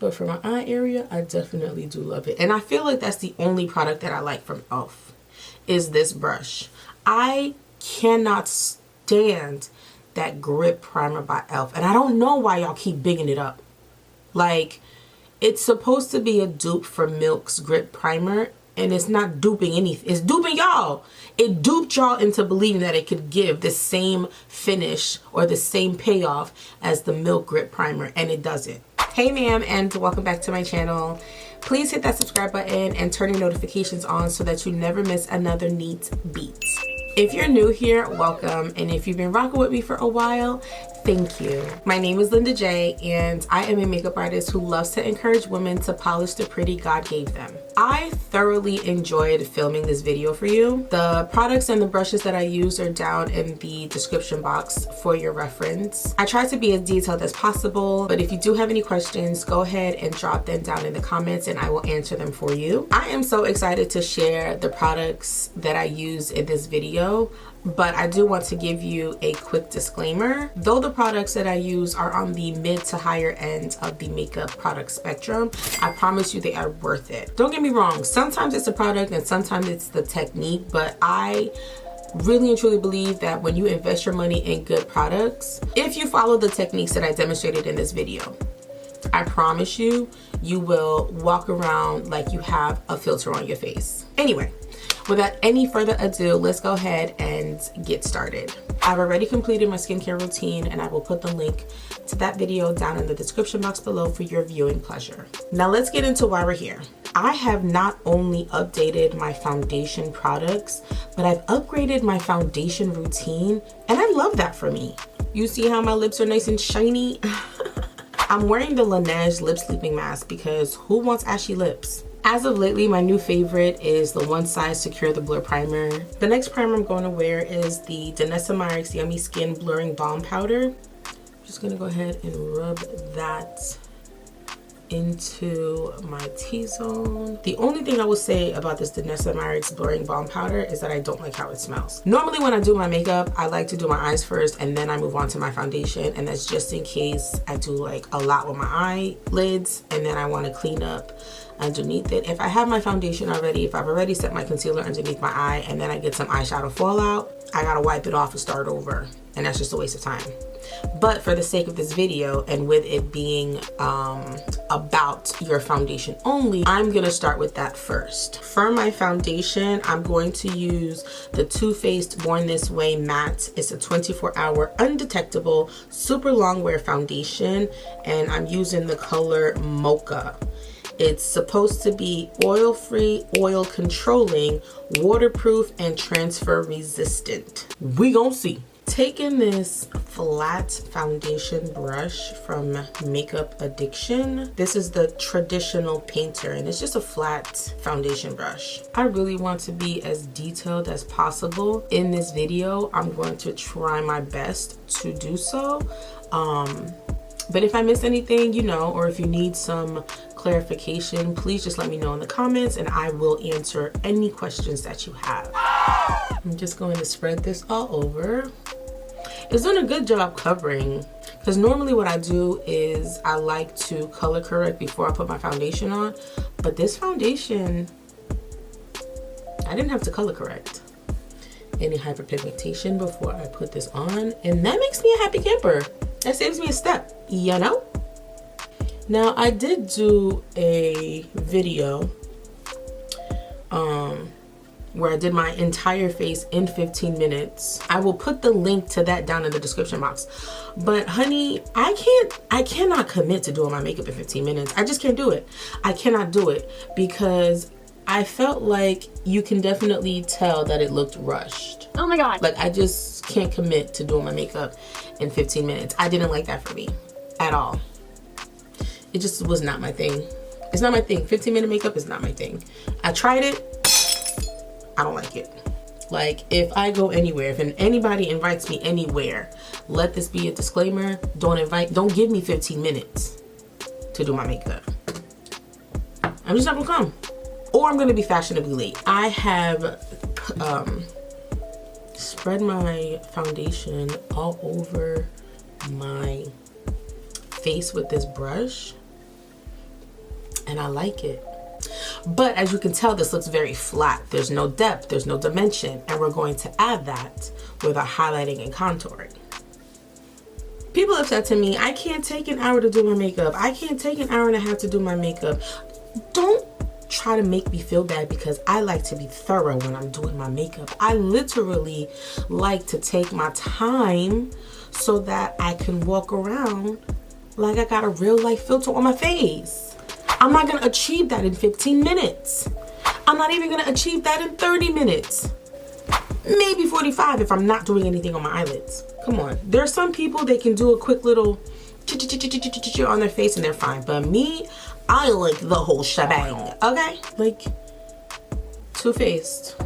But for my eye area, I definitely do love it. And I feel like that's the only product that I like from e.l.f. is this brush. I cannot stand that grip primer by e.l.f. And I don't know why y'all keep bigging it up. Like, it's supposed to be a dupe for Milk's grip primer, and it's not duping anything. It's duping y'all. It duped y'all into believing that it could give the same finish or the same payoff as the Milk grip primer, and it doesn't. Hey ma'am, and welcome back to my channel. Please hit that subscribe button and turn your notifications on so that you never miss another neat beat. If you're new here, welcome, and if you've been rocking with me for a while, thank you. My name is Linda J, and I am a makeup artist who loves to encourage women to polish the pretty God gave them. I thoroughly enjoyed filming this video for you. The products and the brushes that I use are down in the description box for your reference. I try to be as detailed as possible, but if you do have any questions, go ahead and drop them down in the comments and I will answer them for you. I am so excited to share the products that I use in this video, but I do want to give you a quick disclaimer. Though the products that I use are on the mid to higher end of the makeup product spectrum, I promise you they are worth it. Don't get me wrong, sometimes it's the product and sometimes it's the technique, but I really and truly believe that when you invest your money in good products, if you follow the techniques that I demonstrated in this video, I promise you, you will walk around like you have a filter on your face. Anyway, without any further ado, let's go ahead and get started. I've already completed my skincare routine and I will put the link to that video down in the description box below for your viewing pleasure. Now let's get into why we're here. I have not only updated my foundation products, but I've upgraded my foundation routine, and I love that for me. You see how my lips are nice and shiny? I'm wearing the Laneige lip sleeping mask because who wants ashy lips? As of lately, my new favorite is the One Size Secure the Blur Primer. The next primer I'm going to wear is the Danessa Myricks Yummy Skin Blurring Balm Powder. I'm just going to go ahead and rub that into my T-zone. The only thing I will say about this Danessa Myricks Blurring Balm Powder is that I don't like how it smells. Normally when I do my makeup, I like to do my eyes first and then I move on to my foundation, and that's just in case I do like a lot with my eyelids and then I want to clean up underneath it. If I have my foundation already, if I've already set my concealer underneath my eye and then I get some eyeshadow fallout, I gotta wipe it off and start over, and that's just a waste of time. But for the sake of this video and with it being about your foundation only, I'm gonna start with that first. For my foundation, I'm going to use the Too Faced Born This Way Matte. It's a 24-hour undetectable super long wear foundation, and I'm using the color Mocha. It's supposed to be oil-free, oil controlling, waterproof, and transfer resistant. We gon' see. Taking this flat foundation brush from Makeup Addiction. This is the traditional painter, and it's just a flat foundation brush. I really want to be as detailed as possible in this video. I'm going to try my best to do so. But if I miss anything, you know, or if you need some clarification, please just let me know in the comments and I will answer any questions that you have. I'm just going to spread this all over. It's doing a good job covering, because normally what I do is I like to color correct before I put my foundation on, but this foundation, I didn't have to color correct any hyperpigmentation before I put this on, and that makes me a happy camper. That saves me a step, you know? Now, I did do a video where I did my entire face in 15 minutes. I will put the link to that down in the description box. But honey, I cannot commit to doing my makeup in 15 minutes. I just can't do it. I cannot do it because I felt like you can definitely tell that it looked rushed. Oh my God. Like I just can't commit to doing my makeup in 15 minutes. I didn't like that for me at all. It just was not my thing. It's not my thing. 15-minute makeup is not my thing. I tried it. I don't like it. Like if I go anywhere, if anybody invites me anywhere, let this be a disclaimer. Don't give me 15 minutes to do my makeup. I'm just not gonna come. Or I'm gonna be fashionably late. I have spread my foundation all over my face with this brush. and I like it. But as you can tell, this looks very flat. There's no depth, there's no dimension, and we're going to add that with our highlighting and contouring. People have said to me, I can't take an hour to do my makeup. I can't take an hour and a half to do my makeup. Don't try to make me feel bad, because I like to be thorough when I'm doing my makeup. I literally like to take my time so that I can walk around like I got a real life filter on my face. I'm not gonna achieve that in 15 minutes. I'm not even gonna achieve that in 30 minutes. Maybe 45 if I'm not doing anything on my eyelids. Come on. There are some people, they can do a quick little on their face and they're fine. But me, I like the whole shebang, okay? Like, Too Faced.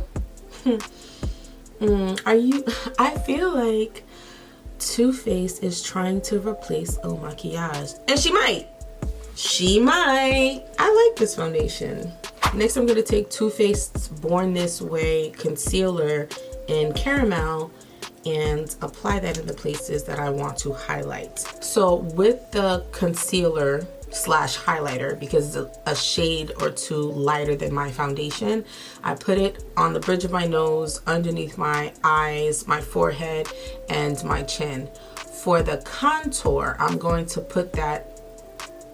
I feel like Too Faced is trying to replace Eau Maquillage. And she might. She might. I like this foundation. Next, I'm going to take Too Faced's Born This Way concealer in caramel and apply that in the places that I want to highlight. So with the concealer slash highlighter, because it's a shade or two lighter than my foundation, I put it on the bridge of my nose, underneath my eyes, my forehead, and my chin. For the contour, I'm going to put that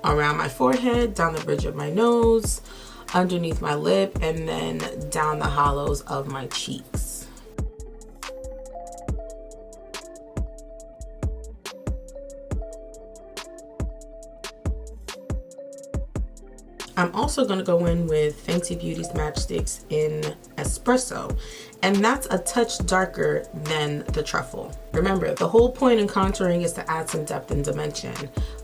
around my forehead, down the bridge of my nose, underneath my lip, and then down the hollows of my cheeks. I'm also going to go in with Fenty Beauty's Matchstix in Espresso, and that's a touch darker than the Truffle. Remember, the whole point in contouring is to add some depth and dimension,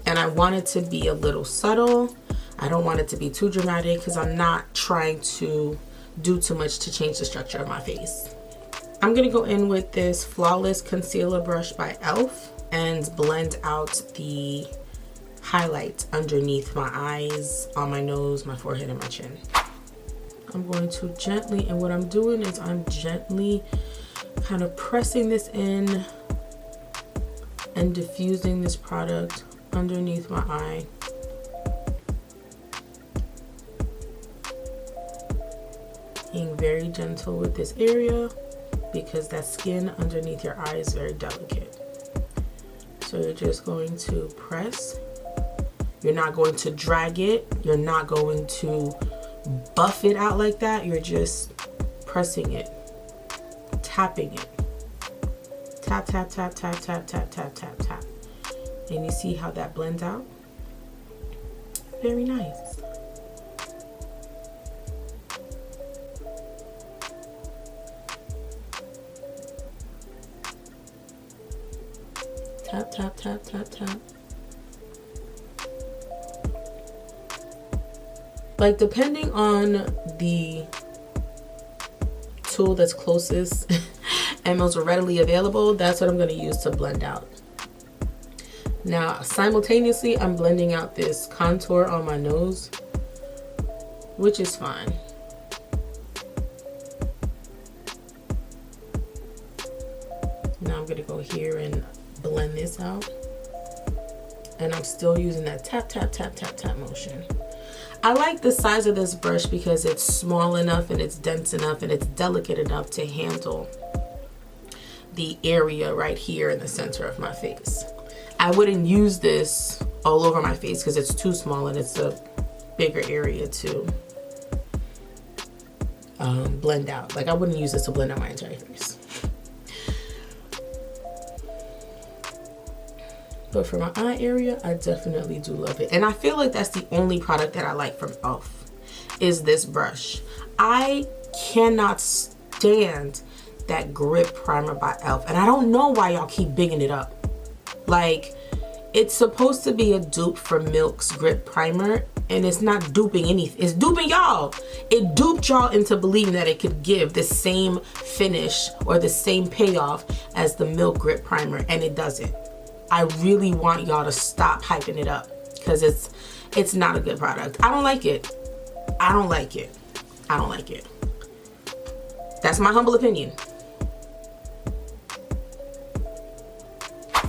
and I want it to be a little subtle. I don't want it to be too dramatic because I'm not trying to do too much to change the structure of my face. I'm going to go in with this Flawless Concealer Brush by e.l.f. and blend out the highlight underneath my eyes, on my nose, my forehead, and my chin. I'm going to gently, and what I'm doing is I'm gently kind of pressing this in and diffusing this product underneath my eye. Being very gentle with this area because that skin underneath your eye is very delicate. So you're just going to press. You're not going to drag it. You're not going to buff it out like that. You're just pressing it, tapping it. Tap, tap, tap, tap, tap, tap, tap, tap, tap. And you see how that blends out? Very nice. Tap, tap, tap, tap, tap. Like, depending on the tool that's closest and most readily available, that's what I'm going to use to blend out. Now, simultaneously, I'm blending out this contour on my nose, which is fine. Now I'm going to go here and blend this out. And I'm still using that tap, tap, tap, tap, tap motion. I like the size of this brush because it's small enough and it's dense enough and it's delicate enough to handle the area right here in the center of my face. I wouldn't use this all over my face because it's too small and it's a bigger area to blend out. Like, I wouldn't use this to blend out my entire face. But for my eye area, I definitely do love it. And I feel like that's the only product that I like from e.l.f. is this brush. I cannot stand that grip primer by e.l.f. And I don't know why y'all keep bigging it up. Like, it's supposed to be a dupe for Milk's grip primer, and it's not duping anything. It's duping y'all. It duped y'all into believing that it could give the same finish or the same payoff as the Milk grip primer, and it doesn't. I really want y'all to stop hyping it up because it's not a good product. I don't like it. I don't like it. I don't like it. That's my humble opinion.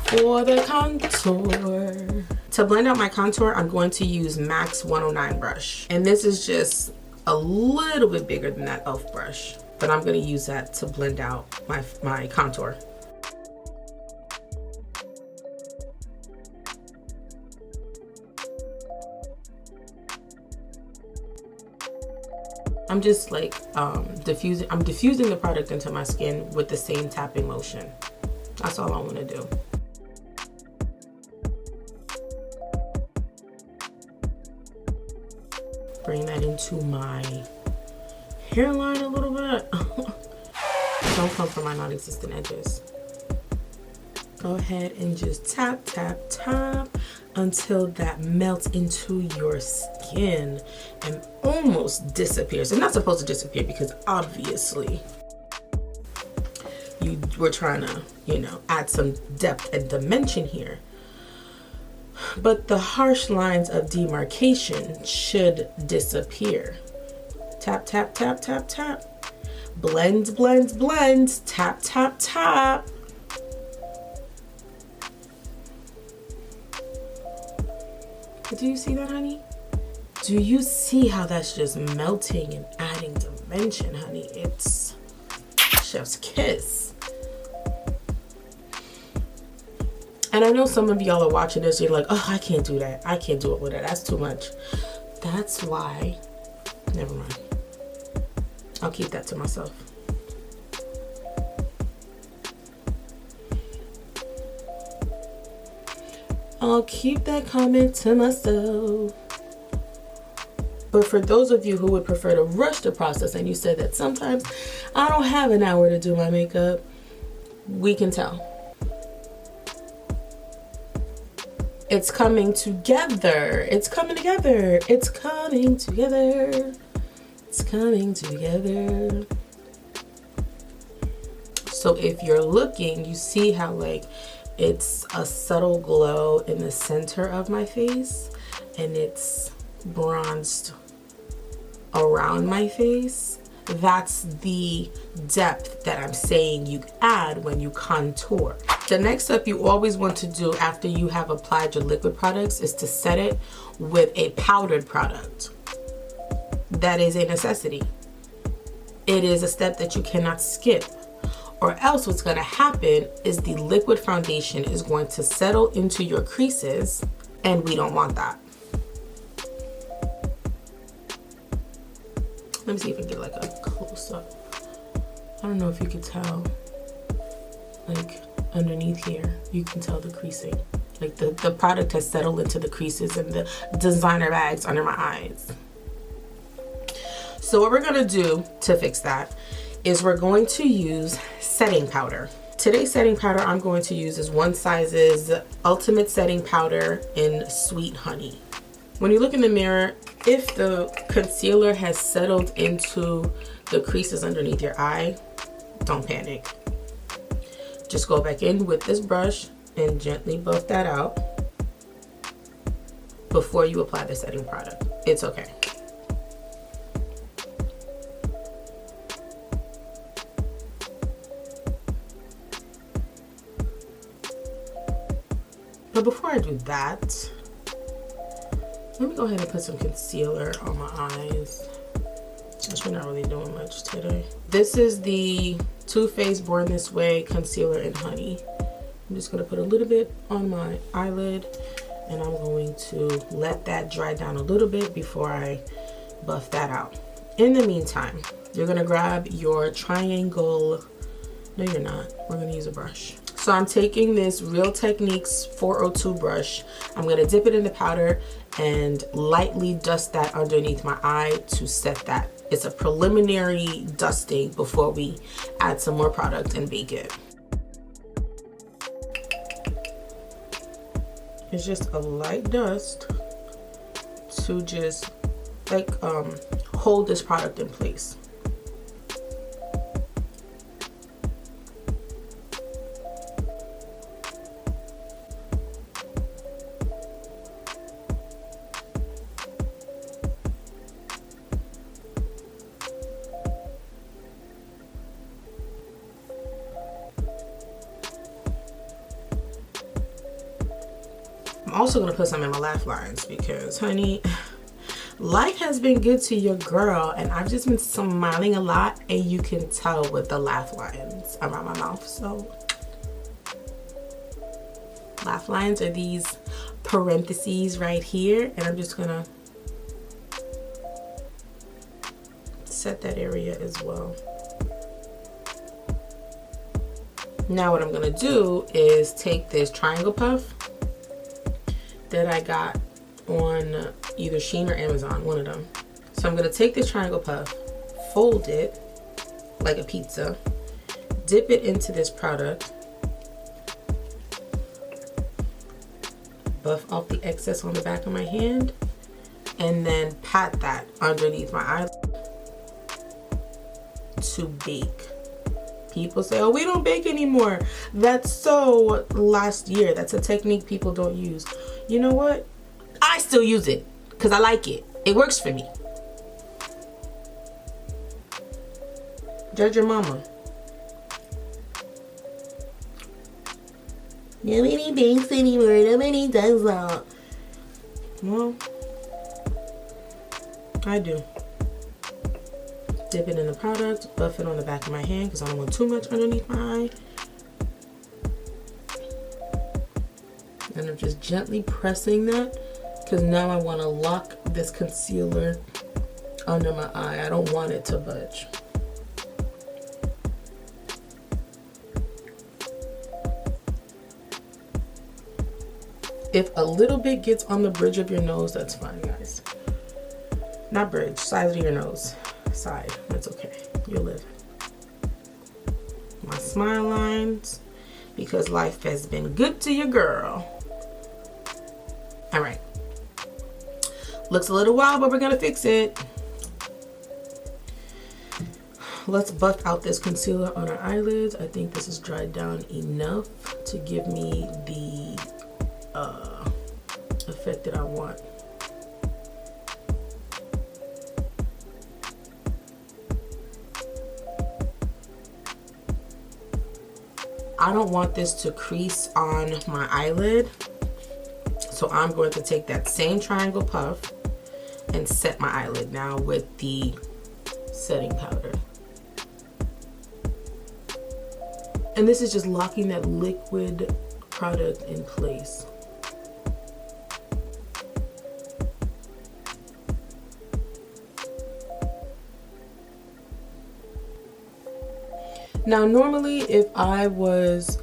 For the contour, To blend out my contour, I'm going to use MAC's 109 brush. And this is just a little bit bigger than that e.l.f. brush, but I'm going to use that to blend out my contour. I'm just like diffusing the product into my skin with the same tapping motion. That's all I want to do. Bring that into my hairline a little bit. Don't come for my non-existent edges. Go ahead and just tap, tap, tap until that melts into your skin and almost disappears. It's not supposed to disappear because obviously you were trying to, you know, add some depth and dimension here. But the harsh lines of demarcation should disappear. Tap, tap, tap, tap, tap. Blend, blend, blend. Tap, tap, tap. Do you see that, honey? Do you see how that's just melting and adding dimension, honey? It's chef's kiss. And I know some of y'all are watching this, you're like, oh, I can't do that. I can't do it with it. That's too much. That's why, never mind. I'll keep that to myself. I'll keep that comment to myself. But for those of you who would prefer to rush the process, and you said that sometimes I don't have an hour to do my makeup, we can tell. It's coming together. It's coming together. It's coming together. It's coming together. So if you're looking, you see how like it's a subtle glow in the center of my face and it's bronzed around my face. That's the depth that I'm saying you add when you contour. The next step you always want to do after you have applied your liquid products is to set it with a powdered product. That is a necessity. It is a step that you cannot skip, or else what's going to happen is the liquid foundation is going to settle into your creases, and we don't want that. Let me see if I can get like a close up. I don't know if you could tell, like underneath here, you can tell the creasing. Like the product has settled into the creases and the designer bags under my eyes. So what we're gonna do to fix that is we're going to use setting powder. Today's setting powder I'm going to use is One Size's Ultimate Setting Powder in Sweet Honey. When you look in the mirror, if the concealer has settled into the creases underneath your eye, don't panic. Just go back in with this brush and gently buff that out before you apply the setting product. It's okay. But before I do that, let me go ahead and put some concealer on my eyes, since we're not really doing much today. This is the Too Faced Born This Way Concealer in Honey. I'm just gonna put a little bit on my eyelid, and I'm going to let that dry down a little bit before I buff that out. In the meantime, you're gonna grab your triangle, no you're not, we're gonna use a brush. So I'm taking this Real Techniques 402 brush. I'm gonna dip it in the powder and lightly dust that underneath my eye to set that. It's a preliminary dusting before we add some more product and bake it. It's just a light dust to just like hold this product in place. I'm also gonna put some in my laugh lines because, honey, life has been good to your girl, and I've just been smiling a lot, and you can tell with the laugh lines around my mouth. So laugh lines are these parentheses right here, and I'm just gonna set that area as well. Now what I'm gonna do is take this triangle puff that I got on either Shein or Amazon, one of them. So I'm gonna take this triangle puff, fold it like a pizza, dip it into this product, buff off the excess on the back of my hand, and then pat that underneath my eyelid to bake. People say, oh, we don't bake anymore. That's so last year. That's a technique people don't use. You know what? I still use it because I like it. It works for me. Judge your mama. Nobody bakes anymore. Nobody does that. Well, I do. Dip it in the product, buff it on the back of my hand because I don't want too much underneath my eye. And I'm just gently pressing that because now I want to lock this concealer under my eye. I don't want it to budge. If a little bit gets on the bridge of your nose, that's fine, guys. Not bridge, side of your nose. Side, that's okay, you'll live. My smile lines, because life has been good to your girl. All right, looks a little wild, but we're gonna fix it. Let's buff out this concealer on our eyelids. I think this is dried down enough to give me the effect that I want. I don't want this to crease on my eyelid, so I'm going to take that same triangle puff and set my eyelid now with the setting powder. And this is just locking that liquid product in place. Now, normally if I was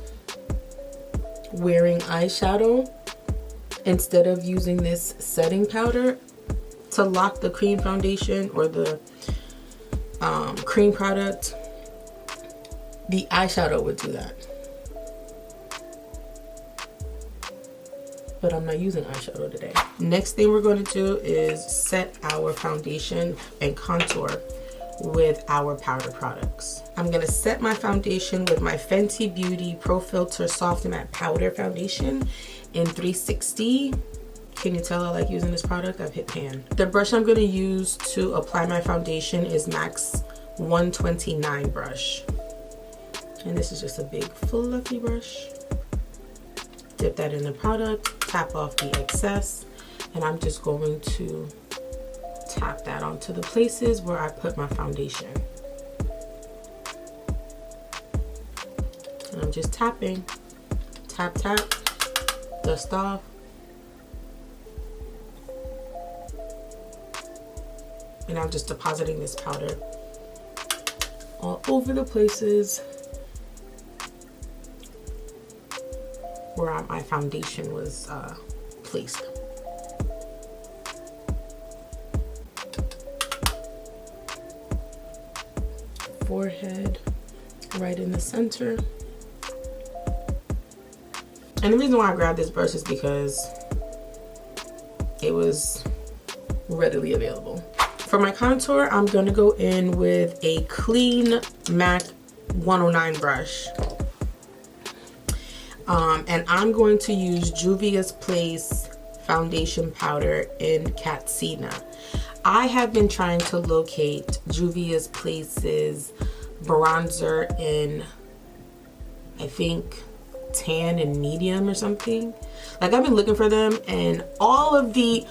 wearing eyeshadow, instead of using this setting powder to lock the cream foundation or the cream product, the eyeshadow would do that. But I'm not using eyeshadow today. Next thing we're going to do is set our foundation and contour with our powder products. I'm gonna set my foundation with my Fenty Beauty Pro Filt'r Soft Matte Powder Foundation in 360. Can you tell I like using this product? I've hit pan. The brush I'm gonna use to apply my foundation is MAC's 129 brush. And this is just a big fluffy brush. Dip that in the product, tap off the excess, and I'm just going to tap that onto the places where I put my foundation. And I'm just tapping, tap, tap, dust off. And I'm just depositing this powder all over the places where my foundation was placed. Forehead, right in the center. And the reason why I grabbed this brush is because it was readily available. For my contour, I'm gonna go in with a clean MAC 109 brush. And I'm going to use Juvia's Place foundation powder in Katsina. I have been trying to locate Juvia's Place's bronzer in, I think, tan and medium or something. Like, I've been looking for them, and all of the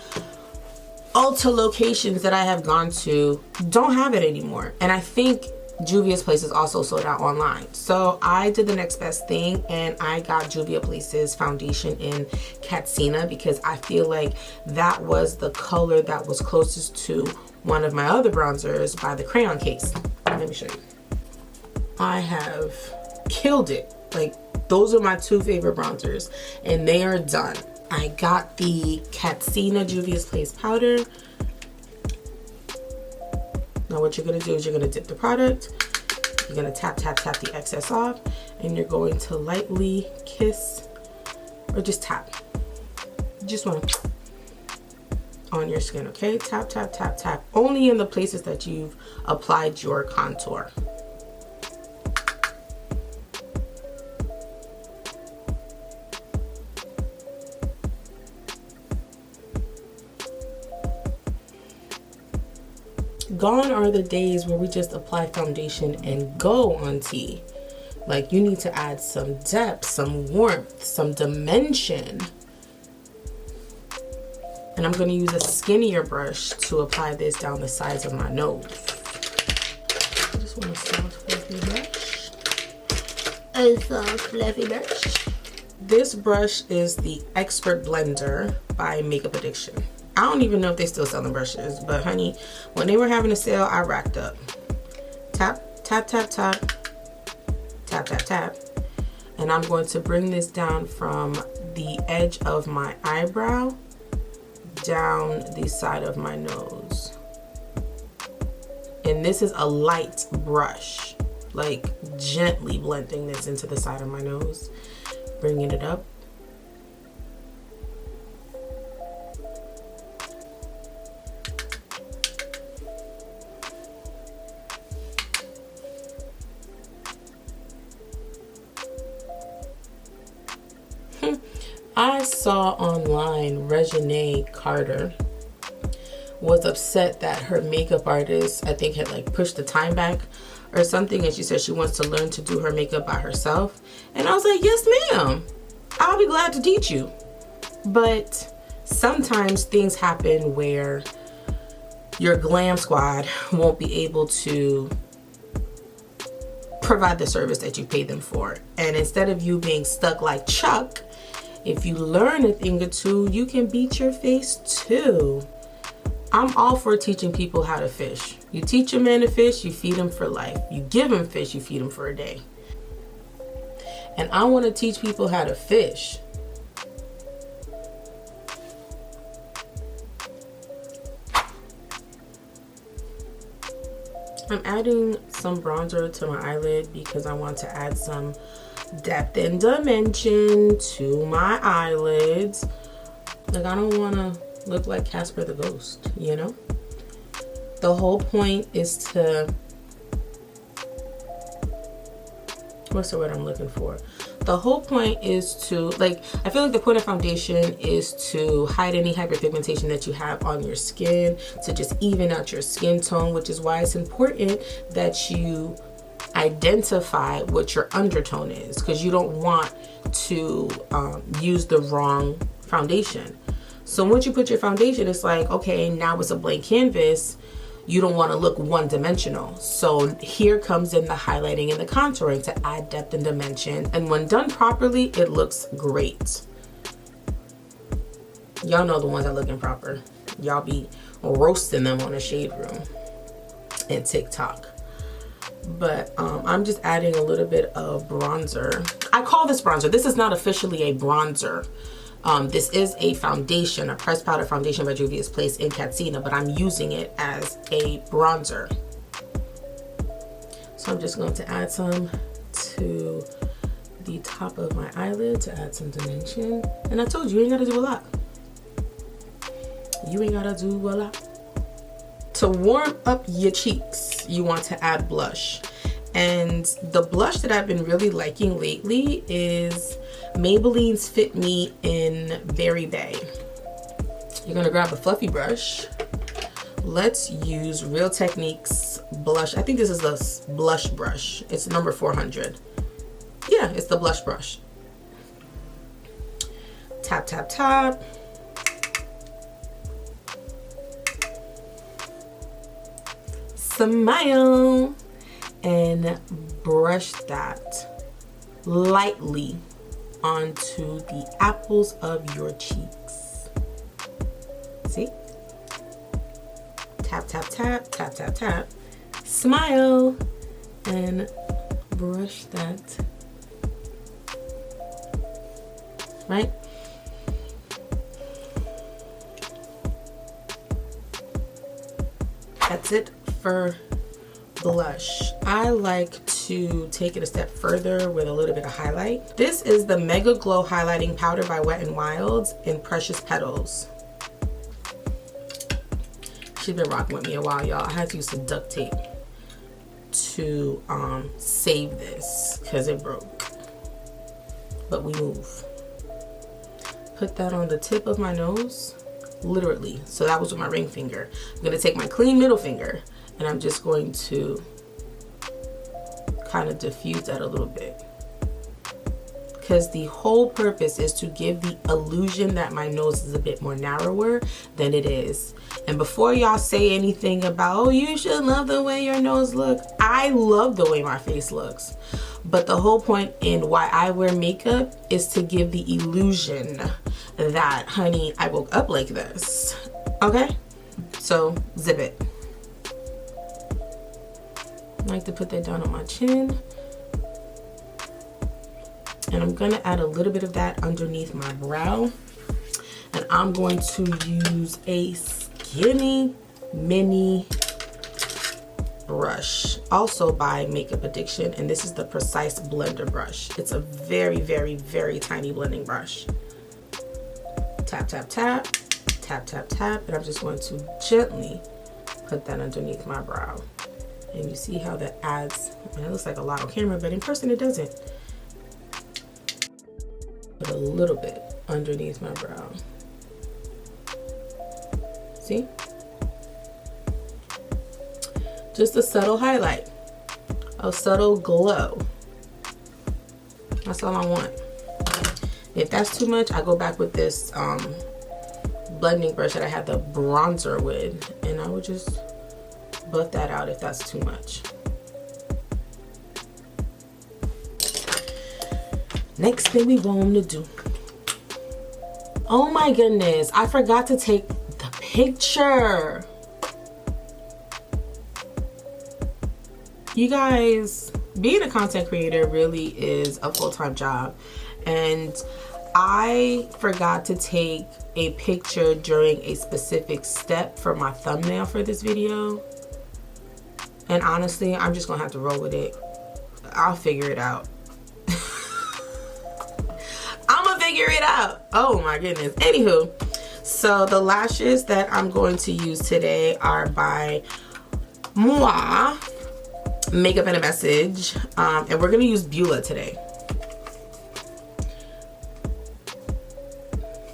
Ulta locations that I have gone to don't have it anymore. And I think Juvia's Place is also sold out online. So I did the next best thing, and I got Juvia Place's foundation in Katsina, because I feel like that was the color that was closest to one of my other bronzers by the crayon case. Let me show you. I have killed it. Like, those are my two favorite bronzers, and they are done. I got the Katsina Juvia's Place powder. Now what you're gonna do is you're gonna dip the product, you're gonna tap, tap, tap the excess off, and you're going to lightly kiss, or just tap. You just wanna on your skin, okay? Tap, tap, tap, tap. Only in the places that you've applied your contour. Gone are the days where we just apply foundation and go on tea. Like, you need to add some depth, some warmth, some dimension. And I'm going to use a skinnier brush to apply this down the sides of my nose. I just want a soft, fluffy brush. A soft, fluffy brush. This brush is the Expert Blender by Makeup Addiction. I don't even know if they still selling brushes, but honey, when they were having a sale, I racked up. Tap, tap, tap, tap, tap, tap, tap. And I'm going to bring this down from the edge of my eyebrow down the side of my nose. And this is a light brush, like gently blending this into the side of my nose, bringing it up. I saw online Reginae Carter was upset that her makeup artist, I think, had like pushed the time back or something, and she said she wants to learn to do her makeup by herself. And I was like, yes ma'am, I'll be glad to teach you. But sometimes things happen where your glam squad won't be able to provide the service that you paid them for. And instead of you being stuck like Chuck, if you learn a thing or two, you can beat your face too. I'm all for teaching people how to fish. You teach a man to fish, you feed him for life. You give him fish, you feed him for a day. And I want to teach people how to fish. I'm adding some bronzer to my eyelid because I want to add some depth and dimension to my eyelids. Like, I don't want to look like Casper the Ghost, you know? The whole point is to, what's the word I'm looking for? The whole point is to, like, I feel like the point of foundation is to hide any hyperpigmentation that you have on your skin, to just even out your skin tone, which is why it's important that you identify what your undertone is, because you don't want to use the wrong foundation. So once you put your foundation, it's like, okay, now it's a blank canvas. You don't want to look one-dimensional. So here comes in the highlighting and the contouring to add depth and dimension. And when done properly, it looks great. Y'all know the ones that look improper. Y'all be roasting them on a shade room and TikTok. But I'm just adding a little bit of bronzer. I call this bronzer. This is not officially a bronzer. This is a foundation, a pressed powder foundation by Juvia's Place in Katsina, but I'm using it as a bronzer. So I'm just going to add some to the top of my eyelid to add some dimension. And I told you, you ain't gotta do a lot. You ain't gotta do a lot. To warm up your cheeks, you want to add blush. And the blush that I've been really liking lately is Maybelline's Fit Me in Berry Bay. You're gonna grab a fluffy brush. Let's use Real Techniques blush. I think this is a blush brush. It's number 400. Yeah, it's the blush brush. Tap, tap, tap. Smile. And brush that lightly onto the apples of your cheeks. See? Tap, tap, tap, tap, tap, tap. Smile. And brush that. Right? That's it for blush. I like to take it a step further with a little bit of highlight. This is the Mega Glow Highlighting Powder by Wet n Wild's in Precious Petals. She's been rocking with me a while, y'all. I had to use some duct tape to save this because it broke. But we move. Put that on the tip of my nose, literally. So that was with my ring finger. I'm gonna take my clean middle finger and I'm just going to kind of diffuse that a little bit. Because the whole purpose is to give the illusion that my nose is a bit more narrower than it is. And before y'all say anything about, oh, you should love the way your nose looks. I love the way my face looks. But the whole point in why I wear makeup is to give the illusion that, honey, I woke up like this. Okay? So, zip it. I like to put that down on my chin. And I'm gonna add a little bit of that underneath my brow. And I'm going to use a skinny mini brush, also by Makeup Addiction, and this is the Precise Blender brush. It's a very, very, very tiny blending brush. Tap, tap, tap, tap, tap, tap, and I'm just going to gently put that underneath my brow. And you see how that adds, I mean, it looks like a lot on camera, but in person it doesn't. Put a little bit underneath my brow. See? Just a subtle highlight, a subtle glow. That's all I want. If that's too much, I go back with this blending brush that I had the bronzer with, and I would just buff that out if that's too much. Next thing we want to do. Oh my goodness, I forgot to take the picture. You guys, being a content creator really is a full-time job, and I forgot to take a picture during a specific step for my thumbnail for this video. And honestly, I'm just gonna have to roll with it. I'll figure it out. I'm gonna figure it out. Oh my goodness. Anywho, so the lashes that I'm going to use today are by Mocha, Makeup and a Message, and we're gonna use Beulah today.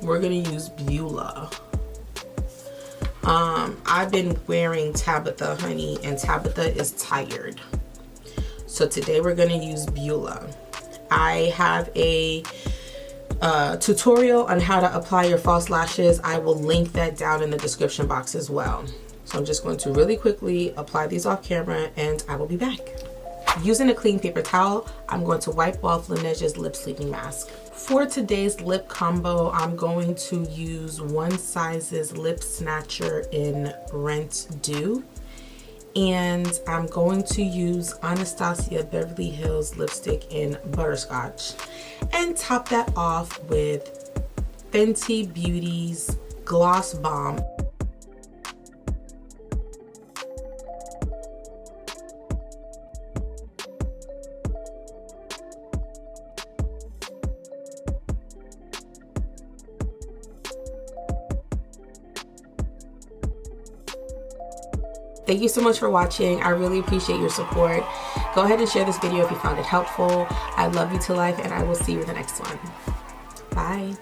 We're gonna use Beulah. I've been wearing Tabitha, honey, and Tabitha is tired. So today we're gonna use Beulah. I have a tutorial on how to apply your false lashes. I will link that down in the description box as well. So I'm just going to really quickly apply these off camera and I will be back. Using a clean paper towel, I'm going to wipe off Laneige's lip sleeping mask. For today's lip combo, I'm going to use One Size's Lip Snatcher in Rent Dew. And I'm going to use Anastasia Beverly Hills lipstick in Butterscotch. And top that off with Fenty Beauty's Gloss Balm. Thank you so much for watching. I really appreciate your support. Go ahead and share this video if you found it helpful. I love you to life, and I will see you in the next one. Bye.